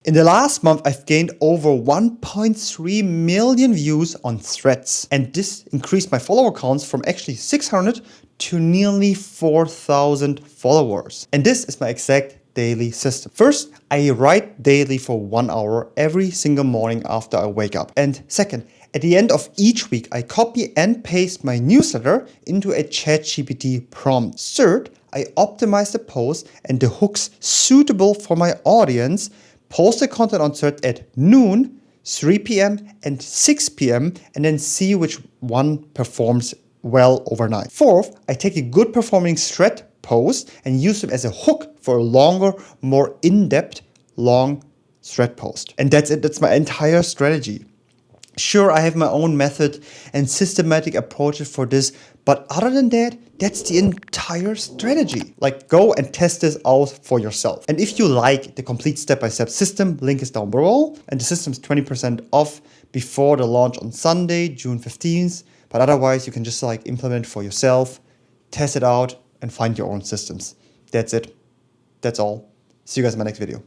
In the last month, I've gained over 1.3 million views on threads. And this increased my follower counts from actually 600 to nearly 4,000 followers. And this is my exact daily system. First, I write daily for 1 hour every single morning after I wake up. And second, at the end of each week, I copy and paste my newsletter into a ChatGPT prompt. Third, I optimize the post and the hooks suitable for my audience, post the content on Thread at noon, 3 p.m. and 6 p.m. and then see which one performs well overnight. Fourth, I take a good performing Thread post and use them as a hook for a longer, more in-depth, long Thread post. And that's it. That's my entire strategy. Sure, I have my own method and systematic approaches for this, but other than that, that's the entire strategy. Like, go and test this out for yourself. And if you like the complete step-by-step system, link is down below. And the system is 20% off before the launch on Sunday, June 15th. But otherwise, you can just like implement for yourself, test it out, and find your own systems. That's it. That's all. See you guys in my next video.